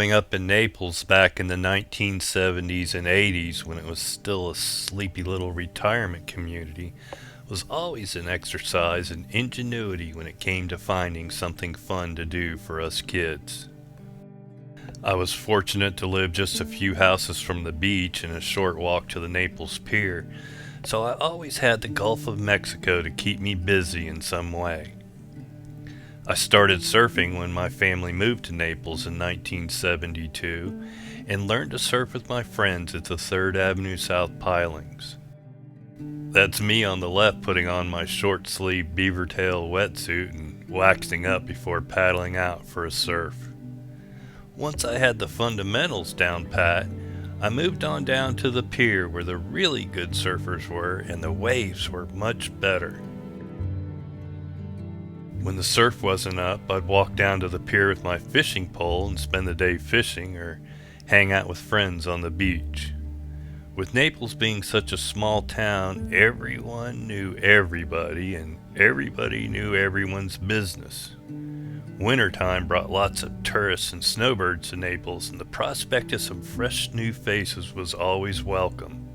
Growing up in Naples back in the 1970s and 80s when it was still a sleepy little retirement community was always an exercise in ingenuity when it came to finding something fun to do for us kids. I was fortunate to live just a few houses from the beach and a short walk to the Naples pier, so I always had the Gulf of Mexico to keep me busy in some way. I started surfing when my family moved to Naples in 1972 and learned to surf with my friends at the 3rd Avenue South pilings. That's me on the left putting on my short-sleeved beaver tail wetsuit and waxing up before paddling out for a surf. Once I had the fundamentals down pat, I moved on down to the pier where the really good surfers were and the waves were much better. When the surf wasn't up, I'd walk down to the pier with my fishing pole and spend the day fishing or hang out with friends on the beach. With Naples being such a small town, everyone knew everybody and everybody knew everyone's business. Wintertime brought lots of tourists and snowbirds to Naples, and the prospect of some fresh new faces was always welcome.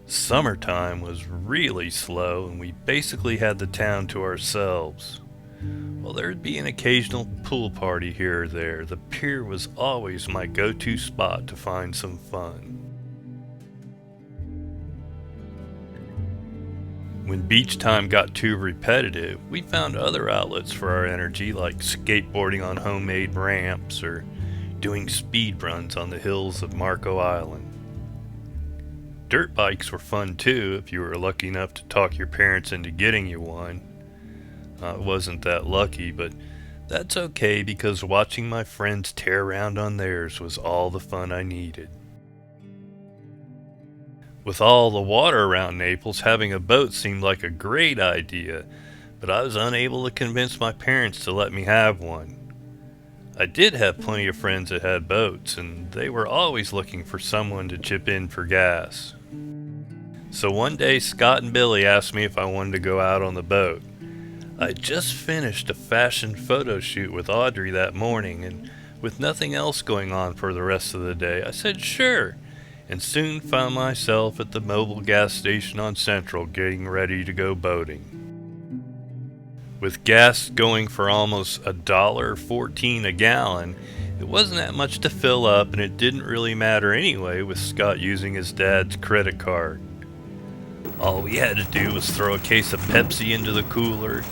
Summertime was really slow and we basically had the town to ourselves. While there'd be an occasional pool party here or there, the pier was always my go-to spot to find some fun. When beach time got too repetitive, we found other outlets for our energy like skateboarding on homemade ramps or doing speed runs on the hills of Marco Island. Dirt bikes were fun too if you were lucky enough to talk your parents into getting you one. I wasn't that lucky, but that's okay because watching my friends tear around on theirs was all the fun I needed. With all the water around Naples, having a boat seemed like a great idea, but I was unable to convince my parents to let me have one. I did have plenty of friends that had boats, and they were always looking for someone to chip in for gas. So one day Scott and Billy asked me if I wanted to go out on the boat. I just finished a fashion photo shoot with Audrey that morning, and with nothing else going on for the rest of the day, I said sure, and soon found myself at the mobile gas station on Central getting ready to go boating. With gas going for almost $1.14 a gallon, it wasn't that much to fill up, and it didn't really matter anyway with Scott using his dad's credit card. All we had to do was throw a case of Pepsi into the cooler,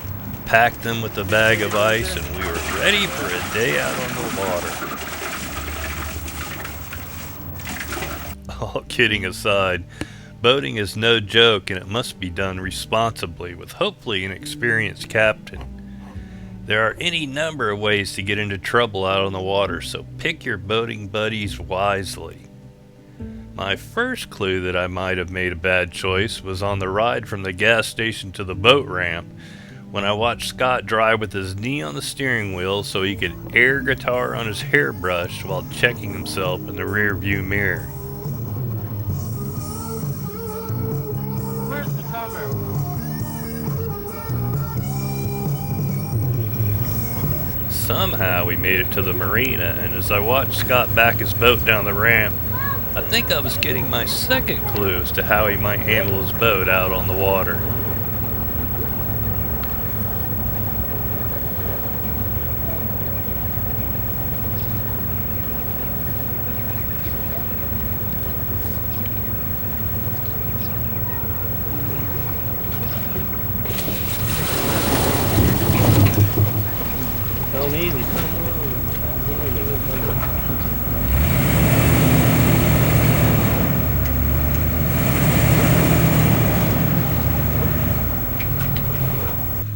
pack them with a bag of ice, and we were ready for a day out on the water. All kidding aside, boating is no joke and it must be done responsibly with hopefully an experienced captain. There are any number of ways to get into trouble out on the water, so pick your boating buddies wisely. My first clue that I might have made a bad choice was on the ride from the gas station to the boat ramp, when I watched Scott drive with his knee on the steering wheel so he could air guitar on his hairbrush while checking himself in the rear view mirror. Where's the cover? Somehow we made it to the marina, and as I watched Scott back his boat down the ramp, I think I was getting my second clue as to how he might handle his boat out on the water. Come easy, come on.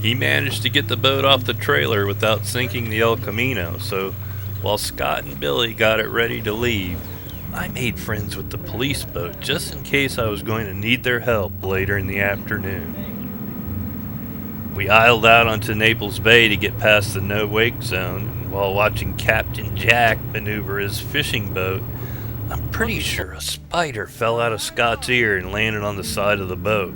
He managed to get the boat off the trailer without sinking the El Camino, so while Scott and Billy got it ready to leave, I made friends with the police boat just in case I was going to need their help later in the afternoon. We idled out onto Naples Bay to get past the no-wake zone, and while watching Captain Jack maneuver his fishing boat, I'm pretty sure a spider fell out of Scott's ear and landed on the side of the boat.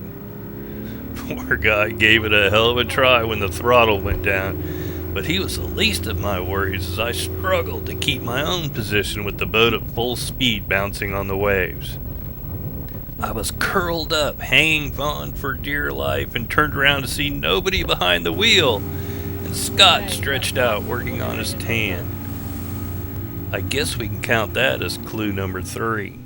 Poor guy gave it a hell of a try when the throttle went down, but he was the least of my worries as I struggled to keep my own position with the boat at full speed bouncing on the waves. I was curled up, hanging on for dear life, and turned around to see nobody behind the wheel, and Scott stretched out working on his tan. I guess we can count that as clue number 3.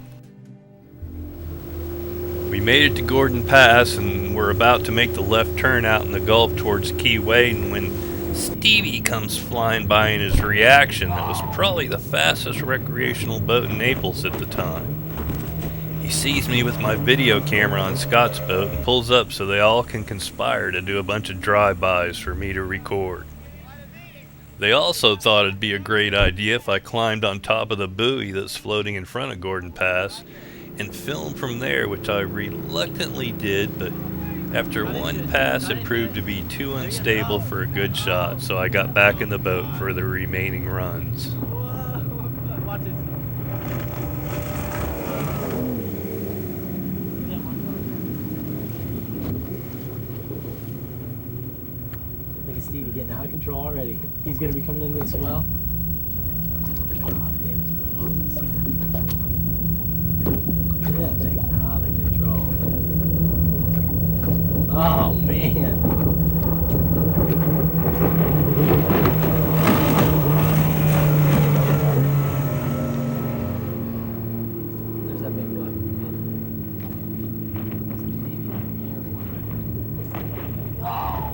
We made it to Gordon Pass and were about to make the left turn out in the Gulf towards Key Wading when Stevie comes flying by in his reaction that was probably the fastest recreational boat in Naples at the time. He sees me with my video camera on Scott's boat and pulls up so they all can conspire to do a bunch of drive-bys for me to record. They also thought it'd be a great idea if I climbed on top of the buoy that's floating in front of Gordon Pass and filmed from there, which I reluctantly did, but after one pass it proved to be too unstable for a good shot, so I got back in the boat for the remaining runs. Look at Stevie getting out of control already. He's gonna be coming in this well. God damn, it's really well this side. Look at that thing out of control. Oh man. There's that big one. Oh.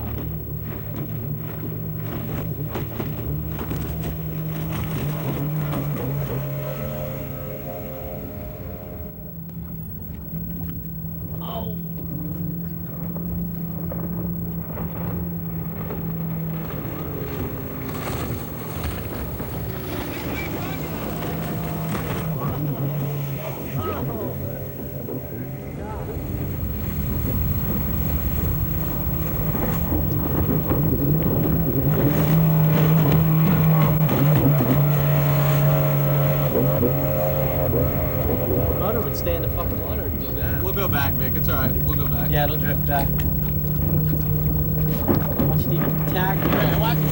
Rudder would stay in the fucking water to do that. We'll go back, Vic. It's alright. We'll go back. Yeah, it'll drift back. Watch Stevie tag. Watch it,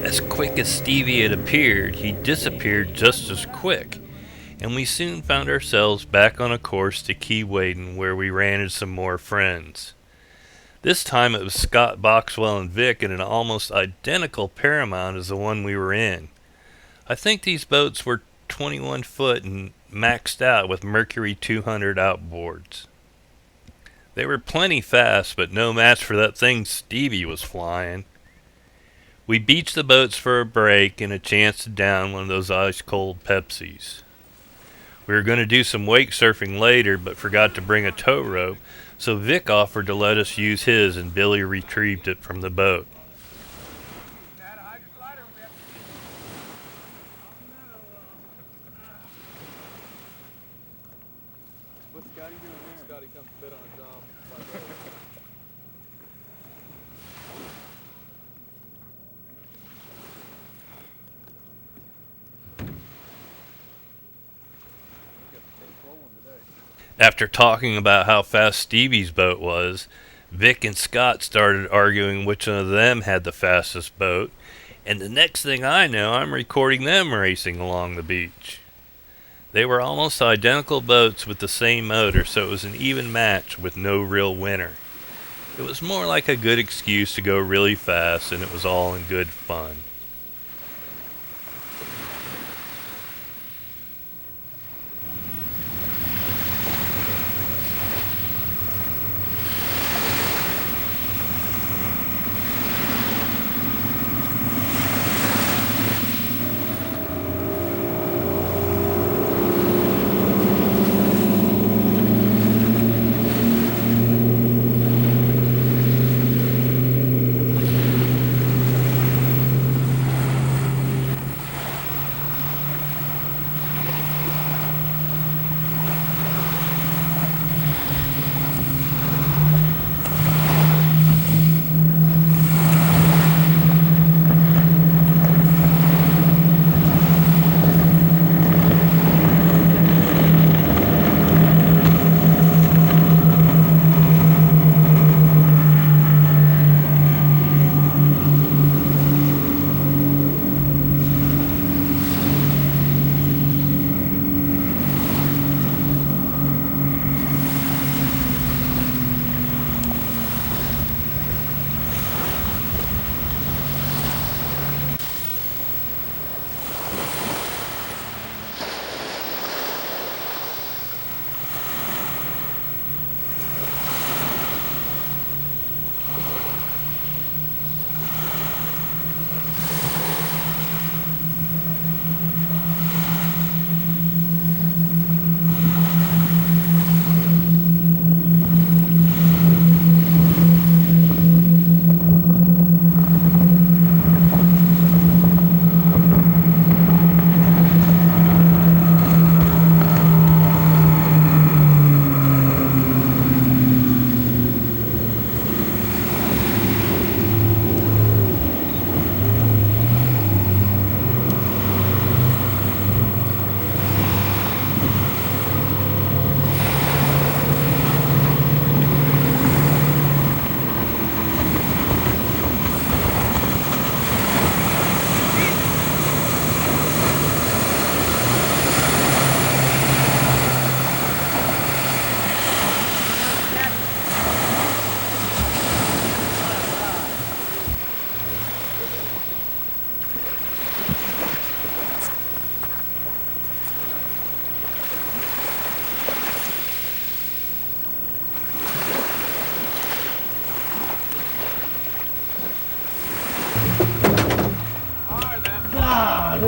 As quick as Stevie had appeared, he disappeared just as quick, and we soon found ourselves back on a course to Key Wading where we ran into some more friends. This time it was Scott, Boxwell, and Vic in an almost identical Paramount as the one we were in. I think these boats were 21 foot and maxed out with Mercury 200 outboards. They were plenty fast, but no match for that thing Stevie was flying. We beached the boats for a break and a chance to down one of those ice-cold Pepsis. We were going to do some wake surfing later, but forgot to bring a tow rope, so Vic offered to let us use his and Billy retrieved it from the boat. What's Scotty doing here? Scotty comes fit on a drum. After talking about how fast Stevie's boat was, Vic and Scott started arguing which one of them had the fastest boat, and the next thing I know, I'm recording them racing along the beach. They were almost identical boats with the same motor, so it was an even match with no real winner. It was more like a good excuse to go really fast, and it was all in good fun.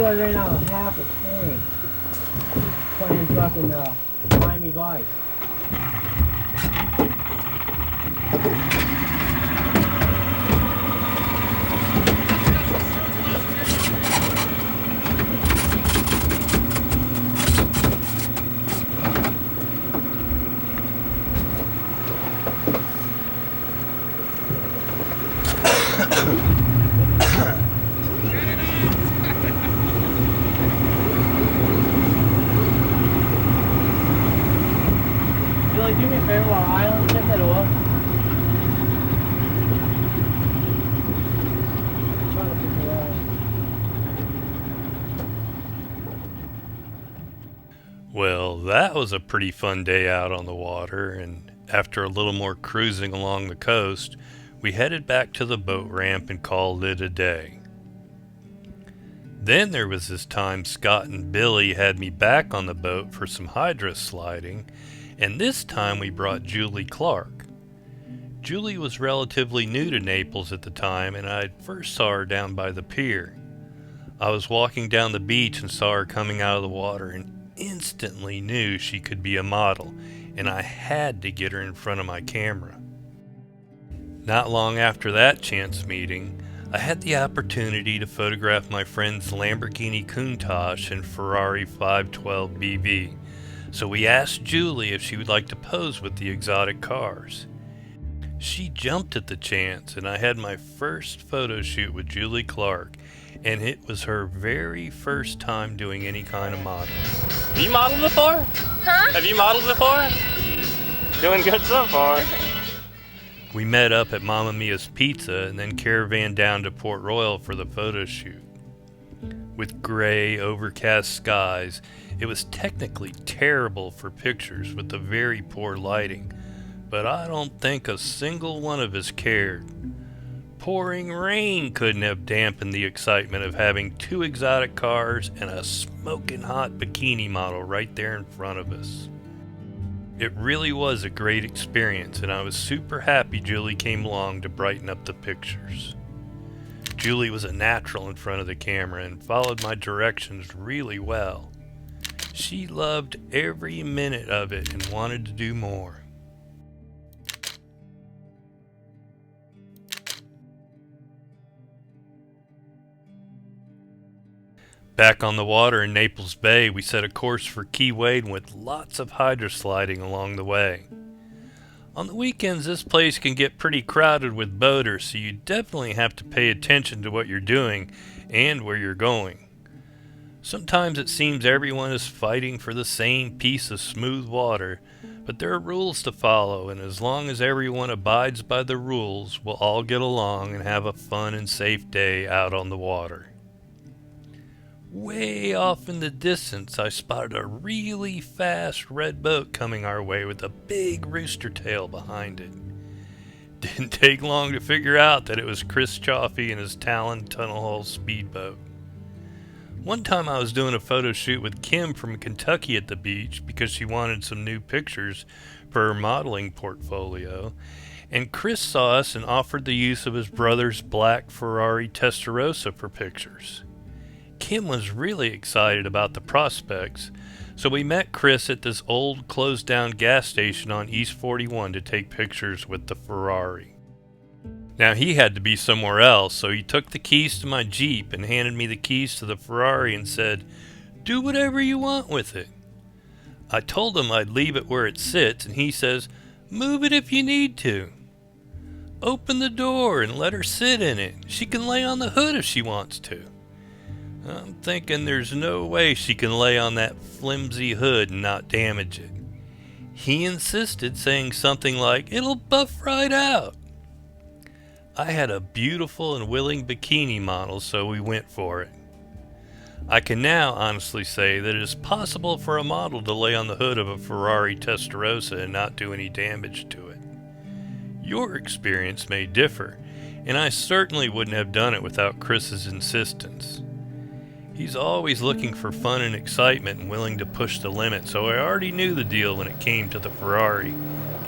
boys right now half a tank. Playing fucking Miami Vice. Billy, do me a favor while Island, check that oil. I'm trying to pick it up. Well, that was a pretty fun day out on the water, and after a little more cruising along the coast, we headed back to the boat ramp and called it a day. Then there was this time Scott and Billy had me back on the boat for some hydro sliding, and this time we brought Julie Clark. Julie was relatively new to Naples at the time, and I first saw her down by the pier. I was walking down the beach and saw her coming out of the water and instantly knew she could be a model, and I had to get her in front of my camera. Not long after that chance meeting, I had the opportunity to photograph my friend's Lamborghini Countach and Ferrari 512 BV, so we asked Julie if she would like to pose with the exotic cars. She jumped at the chance, and I had my first photo shoot with Julie Clark, and it was her very first time doing any kind of modeling. Have you modeled before? Huh? Have you modeled before? Doing good so far. We met up at Mamma Mia's Pizza and then caravaned down to Port Royal for the photo shoot. With gray, overcast skies, it was technically terrible for pictures with the very poor lighting, but I don't think a single one of us cared. Pouring rain couldn't have dampened the excitement of having two exotic cars and a smoking hot bikini model right there in front of us. It really was a great experience, and I was super happy Julie came along to brighten up the pictures. Julie was a natural in front of the camera and followed my directions really well. She loved every minute of it and wanted to do more. Back on the water in Naples Bay, we set a course for Key Wade with lots of hydrosliding along the way. On the weekends, this place can get pretty crowded with boaters, so you definitely have to pay attention to what you're doing and where you're going. Sometimes it seems everyone is fighting for the same piece of smooth water, but there are rules to follow, and as long as everyone abides by the rules, we'll all get along and have a fun and safe day out on the water. Way off in the distance, I spotted a really fast red boat coming our way with a big rooster tail behind it. Didn't take long to figure out that it was Chris Chaffee and his Talon Tunnel Hole speedboat. One time I was doing a photo shoot with Kim from Kentucky at the beach because she wanted some new pictures for her modeling portfolio, and Chris saw us and offered the use of his brother's black Ferrari Testarossa for pictures. Kim was really excited about the prospects, so we met Chris at this old closed-down gas station on East 41 to take pictures with the Ferrari. Now he had to be somewhere else, so he took the keys to my Jeep and handed me the keys to the Ferrari and said, "Do whatever you want with it." I told him I'd leave it where it sits, and he says, "Move it if you need to. Open the door and let her sit in it. She can lay on the hood if she wants to." I'm thinking there's no way she can lay on that flimsy hood and not damage it. He insisted, saying something like, "It'll buff right out." I had a beautiful and willing bikini model, so we went for it. I can now honestly say that it is possible for a model to lay on the hood of a Ferrari Testarossa and not do any damage to it. Your experience may differ, and I certainly wouldn't have done it without Chris's insistence. He's always looking for fun and excitement and willing to push the limit, so I already knew the deal when it came to the Ferrari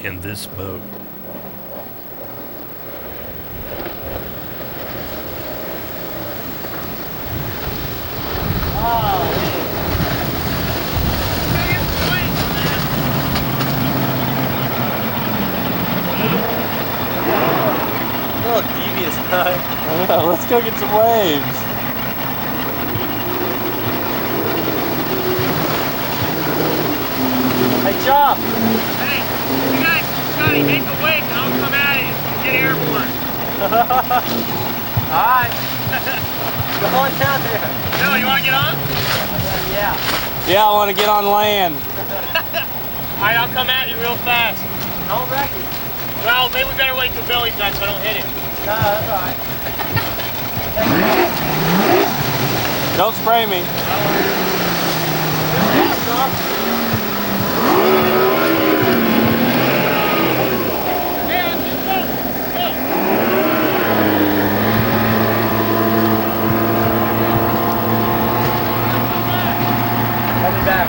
and this boat. this time. Yeah, let's go get some waves. Hey, Chop! Hey, you guys, Scotty, make a wake and I'll come at it and get airborne. Alright. Go on down there. Bill, you want to get on? Yeah. Yeah, I want to get on land. Alright, I'll come at you real fast. Don't wreck it. Well, maybe we better wait till Billy's done so I don't hit him. No, that's alright. Don't spray me. I'll be back.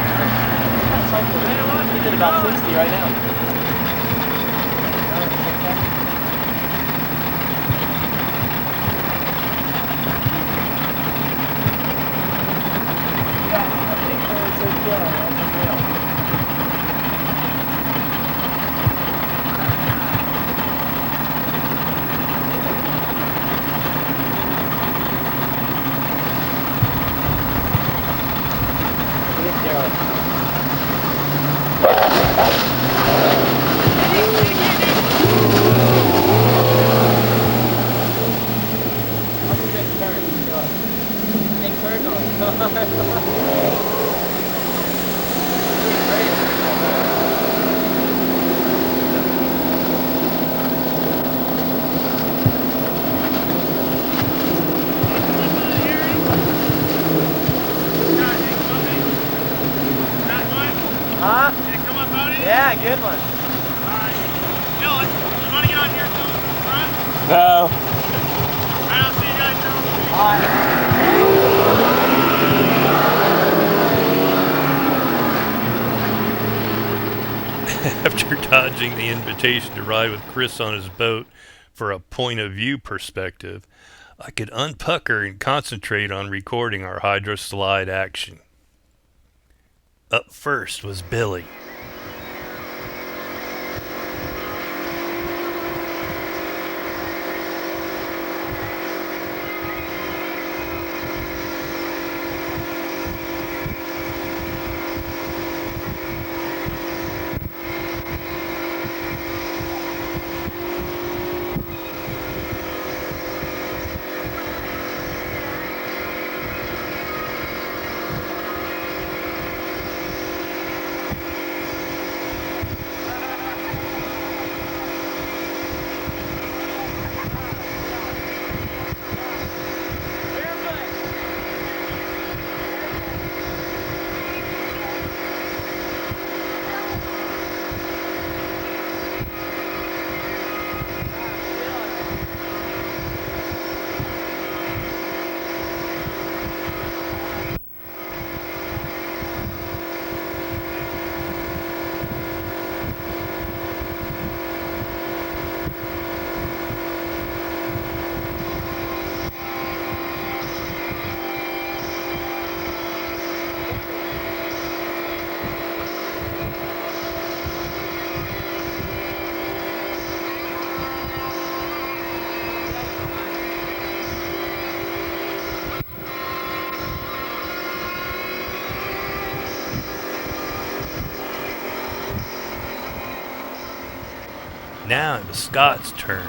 He's at about 60 right now. Huh? Did it come up out of you? Yeah, good one. Alright. Bill, you want to get on here too? Front? No. Alright, I'll see you guys down the street. After dodging the invitation to ride with Chris on his boat for a point of view perspective, I could unpucker and concentrate on recording our hydro slide action. Up first was Billy. Now it was Scott's turn.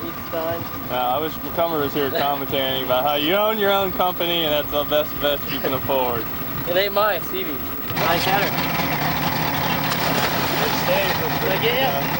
Each time. I wish McCumber was here commentating about how you own your own company and that's the best vest you can afford. It ain't mine, Stevie. Nice header. Did I get you?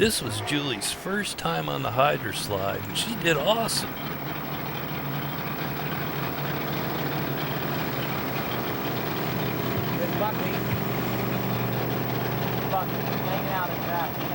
This was Julie's first time on the hydro slide, and she did awesome. Good Buckley. Buckley, hanging out in that.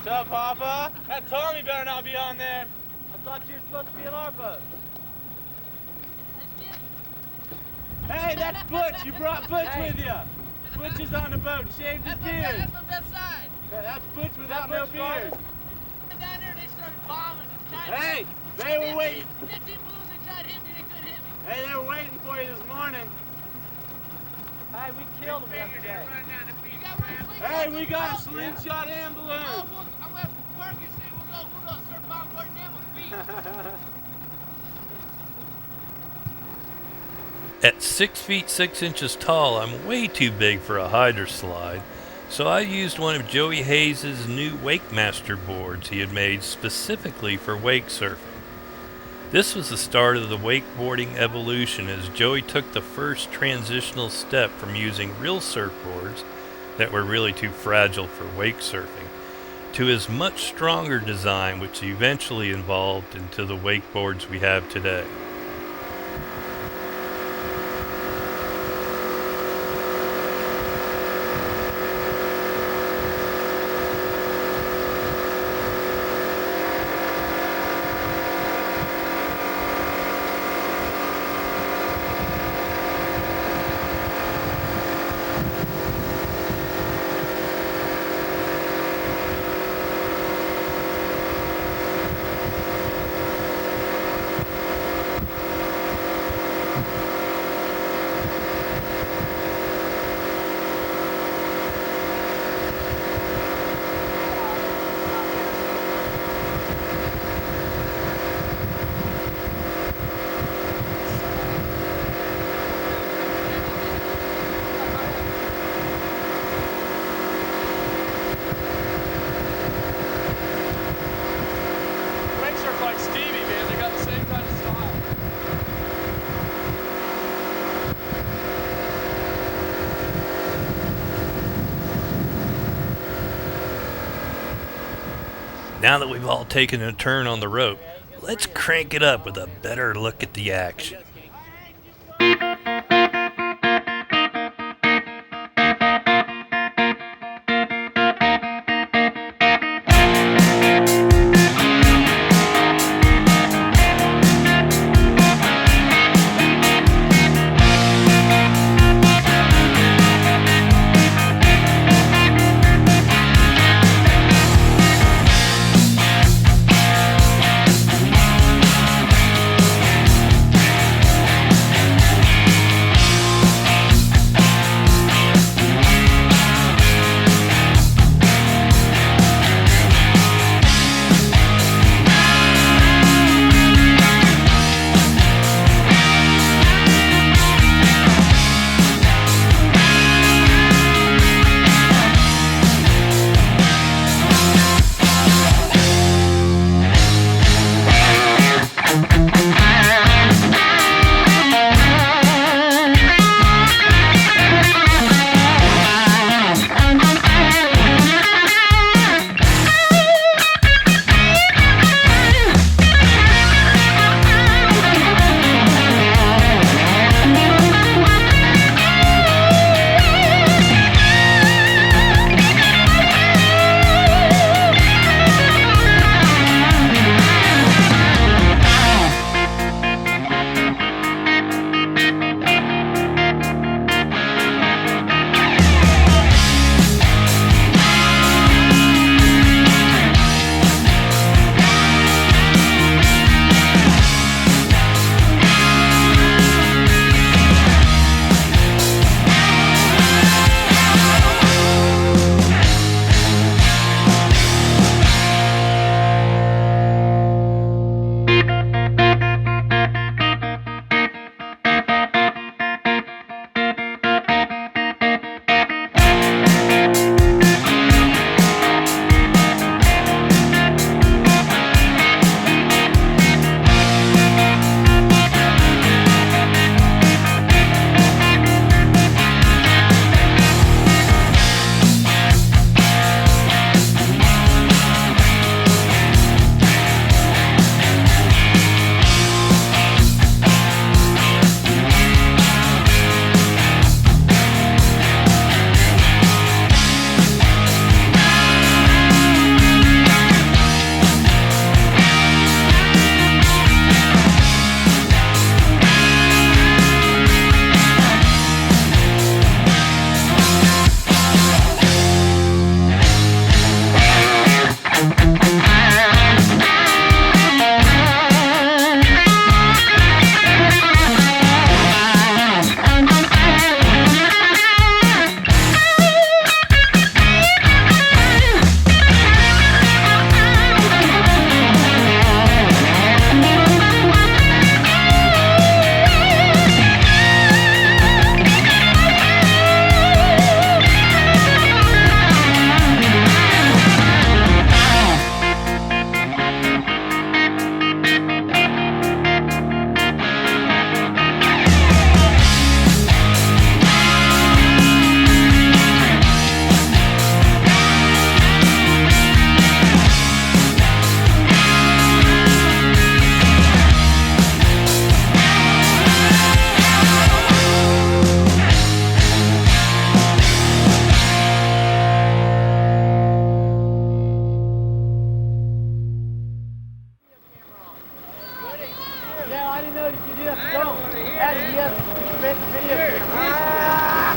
What's up, Papa? That Tommy better not be on there. I thought you were supposed to be in our boat. Hey, that's Butch. You brought Butch with you. Butch is on the boat. Shaved his beard. That's the best side. That's Butch without no beard. Down there, they started bombing. Hey, they were waiting. 15 blues, they tried to hit me, they couldn't hit me. Hey, they were waiting for you this morning. Hey, we killed him yesterday. You got one slingshot? Hey, we got a slingshot and balloon. Oh, I'm going to Perkins, we'll go start bombarding them on the beach. At 6 feet 6 inches tall, I'm way too big for a hydro slide, so I used one of Joey Hayes' new Wakemaster boards he had made specifically for wake surfing. This was the start of the wakeboarding evolution as Joey took the first transitional step from using real surfboards that were really too fragile for wake surfing to his much stronger design, which eventually evolved into the wakeboards we have today. Now that we've all taken a turn on the rope, Let's crank it up with a better look at the action.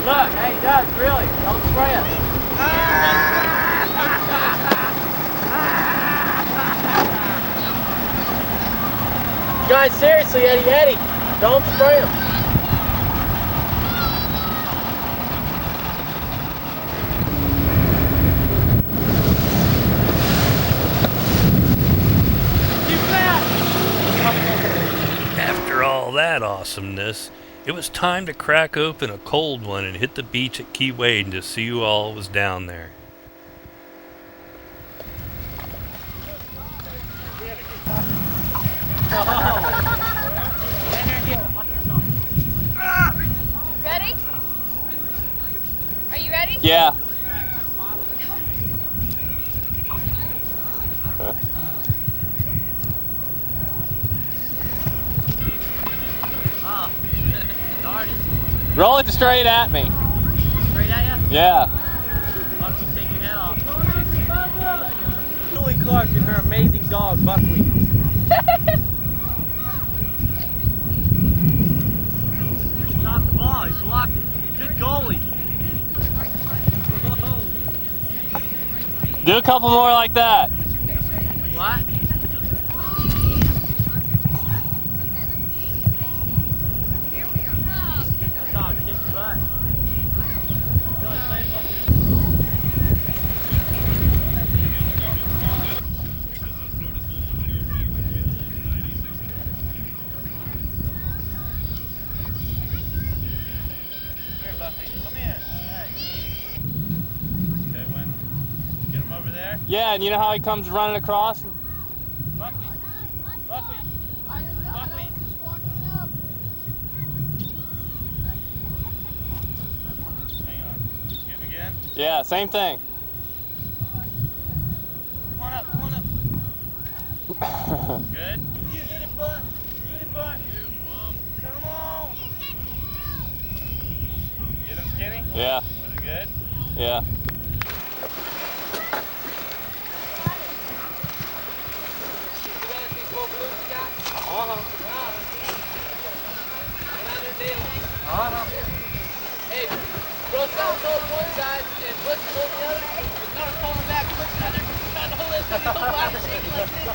Look, hey, Doug, really, don't spray us. Guys, seriously, Eddie, don't spray him. After all that awesomeness, it was time to crack open a cold one and hit the beach at Key Wade to see who all was down there. Ready? Are you ready? Yeah. Roll it straight at me. Straight at you? Yeah. Watch you take your head off. Julie Clark and her amazing dog, Buckwheat. Stop the ball, he blocked it. Good goalie. Do a couple more like that. What? That dog kicked butt. Yeah, and you know how he comes running across? Buckley. Buckley. Buckley. Hang on. Give him again. Yeah, same thing. Come on up. Come on up. Good. You get it, bud. Get it, bud. Come on. Get him skinny? Yeah. Was it good? Yeah. Hey, Bro Scout hold one side and Butch hold the other. If no one's holding back, Butch got there, trying to hold it, so the whole body shaking like this.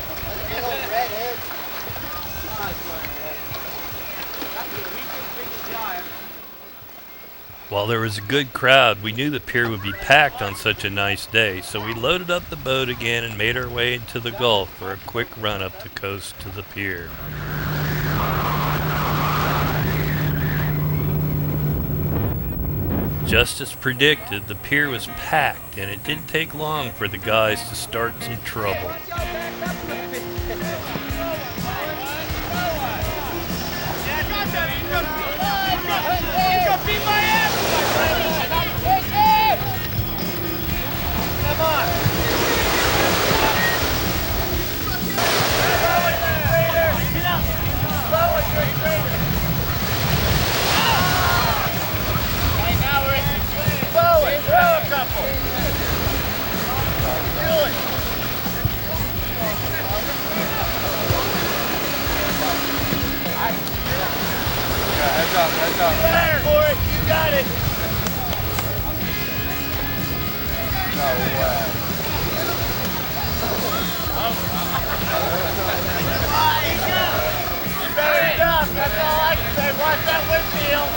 That old redhead. While there was a good crowd, we knew the pier would be packed on such a nice day, so we loaded up the boat again and made our way into the Gulf for a quick run up the coast to the pier. Just as predicted, the pier was packed, and it didn't take long for the guys to start some trouble. Heads up. There for it. You got it. No way. Very tough. That's all I can say. Watch that windshield.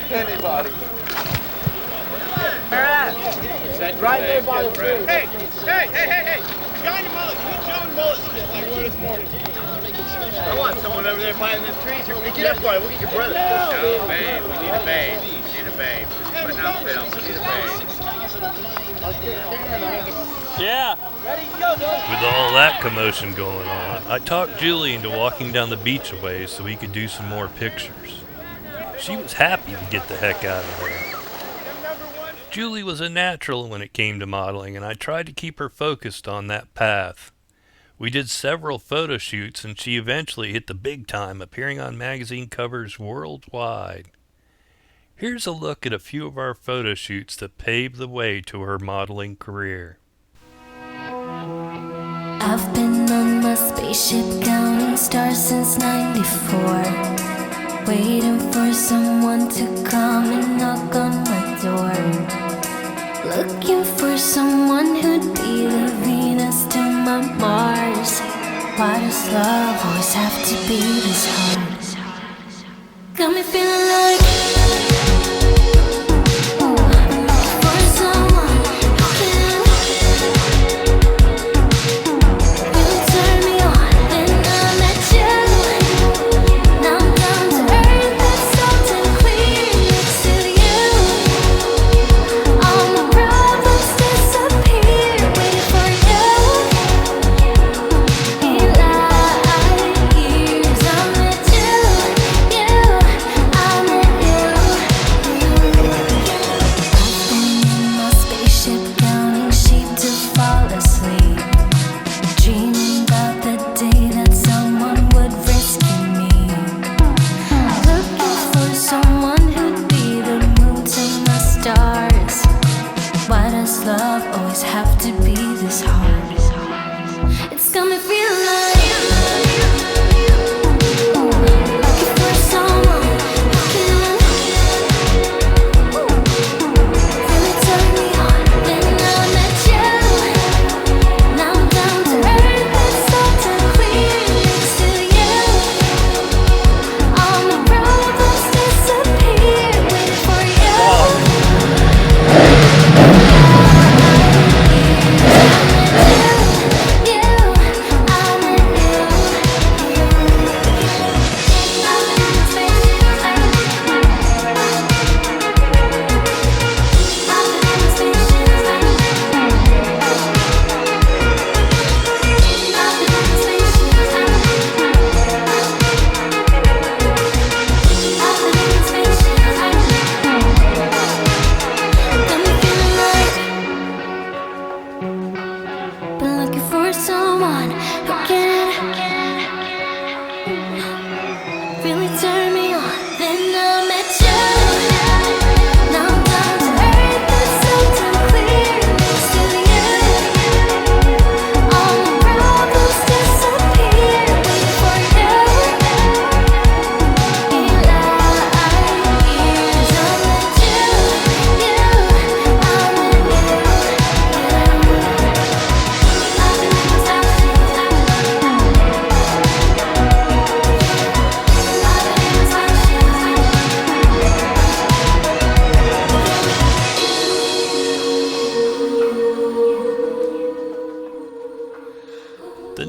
Anybody. Right there by the tree. Hey! John your mullet. You John mullet stick like we were this morning. I want someone over there planting the trees here. Hey, get up, buddy. We'll get your brother. No, babe, we need a babe. We need a babe. But not film. We need a babe. Yeah. With all that commotion going on, I talked Julie into walking down the beach a ways so we could do some more pictures. She was happy to get the heck out of there. Julie was a natural when it came to modeling, and I tried to keep her focused on that path. We did several photo shoots, and she eventually hit the big time, appearing on magazine covers worldwide. Here's a look at a few of our photo shoots that paved the way to her modeling career. I've been on my spaceship counting stars since '94, waiting for someone to come and knock on my door. Looking for someone who'd be the Venus to my Mars. Why does love always have to be this hard? Got me feeling like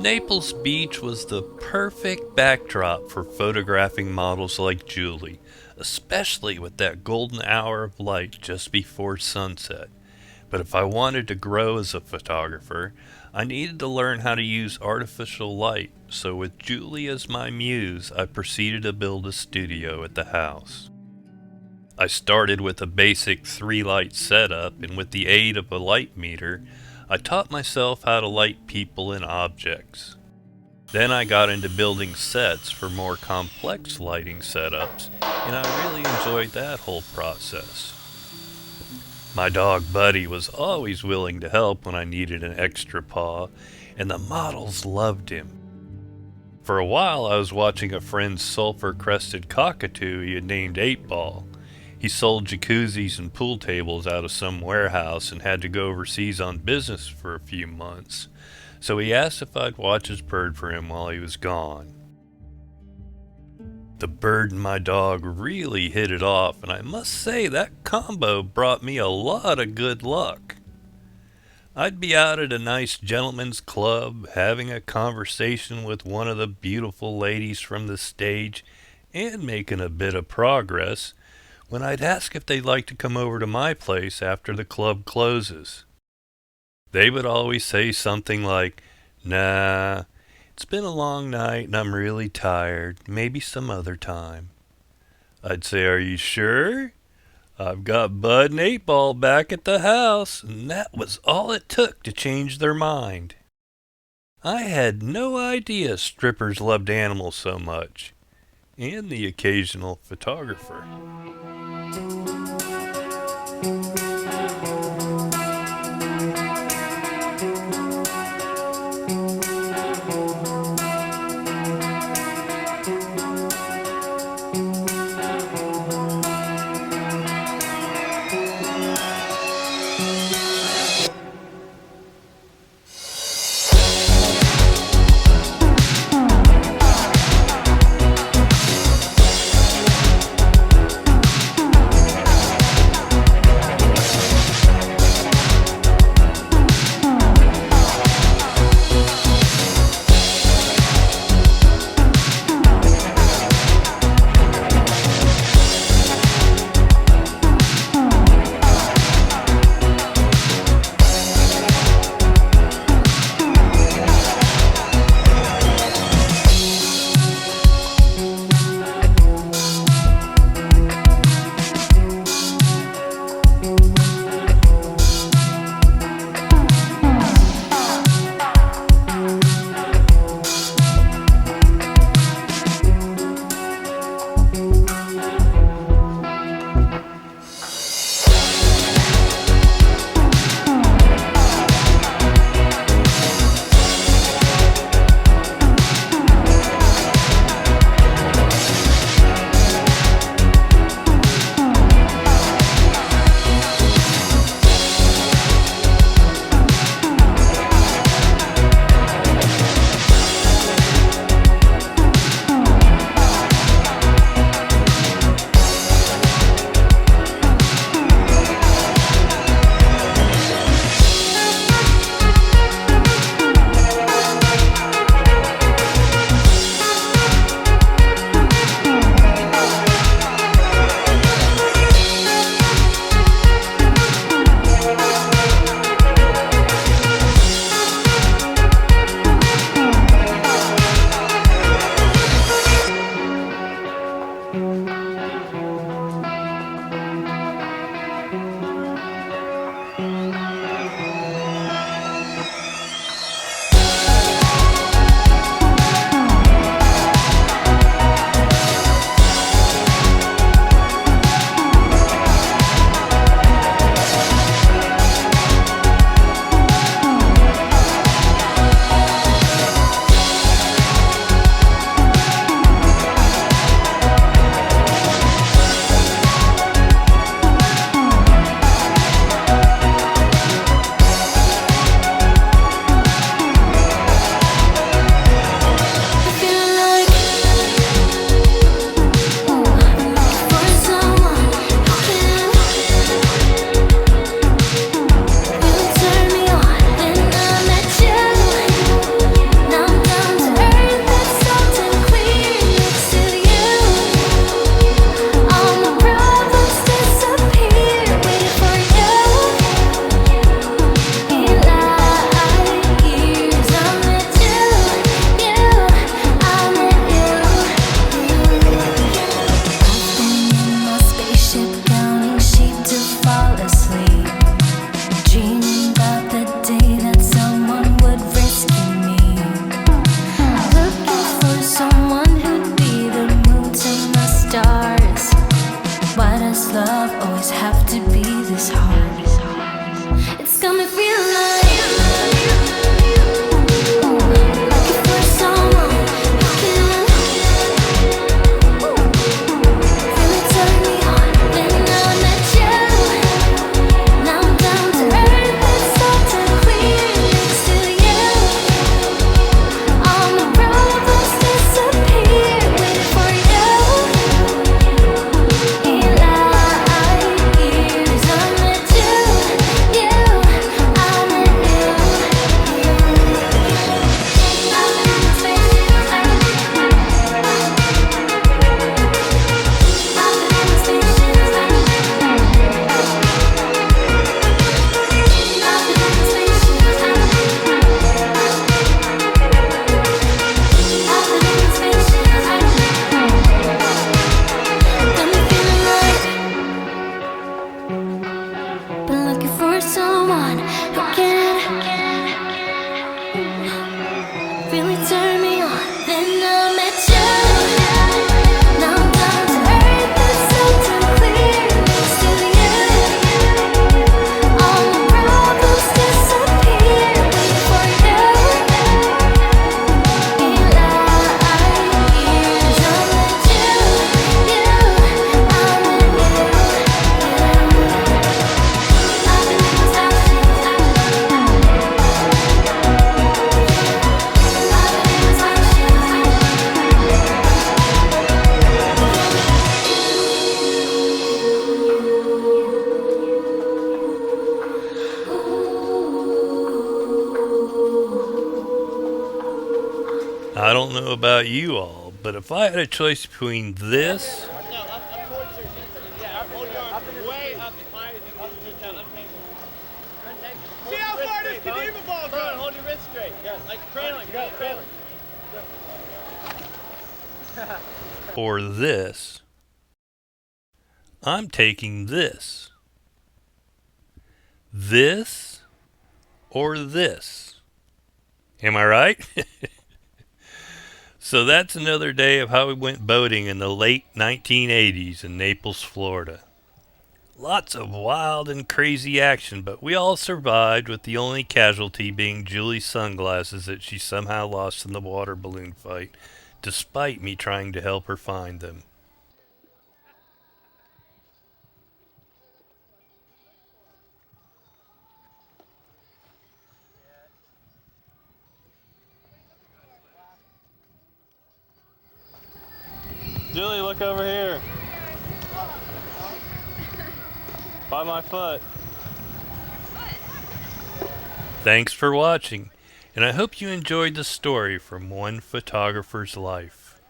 Naples Beach was the perfect backdrop for photographing models like Julie, especially with that golden hour of light just before sunset. But if I wanted to grow as a photographer, I needed to learn how to use artificial light, so with Julie as my muse, I proceeded to build a studio at the house. I started with a basic 3-light setup, and with the aid of a light meter, I taught myself how to light people and objects. Then I got into building sets for more complex lighting setups, and I really enjoyed that whole process. My dog Buddy was always willing to help when I needed an extra paw, and the models loved him. For a while I was watching a friend's sulfur-crested cockatoo he had named 8-Ball. He sold jacuzzis and pool tables out of some warehouse and had to go overseas on business for a few months, so he asked if I'd watch his bird for him while he was gone. The bird and my dog really hit it off, and I must say that combo brought me a lot of good luck. I'd be out at a nice gentleman's club, having a conversation with one of the beautiful ladies from the stage, and making a bit of progress, when I'd ask if they'd like to come over to my place after the club closes. They would always say something like, "Nah, it's been a long night and I'm really tired. Maybe some other time." I'd say, "Are you sure? I've got Bud and 8-Ball back at the house," and that was all it took to change their mind. I had no idea strippers loved animals so much, and the occasional photographer. always have to be this hard. It's got me feeling like looking for someone who can really turn me on. When I met you, now I'm down to earth. It's all too clear next to you. All my problems disappear. Waiting for you. Been looking for someone who can really turn me on. Then I met you. Now I'm down to earth. It's so too clear next to you. All my problems disappear. Waiting for you. Years I met you. I don't know about you all, but if I had a choice between this No, up towards your knees. Yeah, hold your arms way up as high as you can. Just down, untangle. See how far this Kadima ball goes. Hold your wrist straight. Yeah, like trailing. Go, trailing. or this, I'm taking this. This or this. Am I right? So that's another day of how we went boating in the late 1980s in Naples, Florida. Lots of wild and crazy action, but we all survived, with the only casualty being Julie's sunglasses that she somehow lost in the water balloon fight, despite me trying to help her find them. Julie, look over here. By my foot. Thanks for watching, and I hope you enjoyed the story from one photographer's life.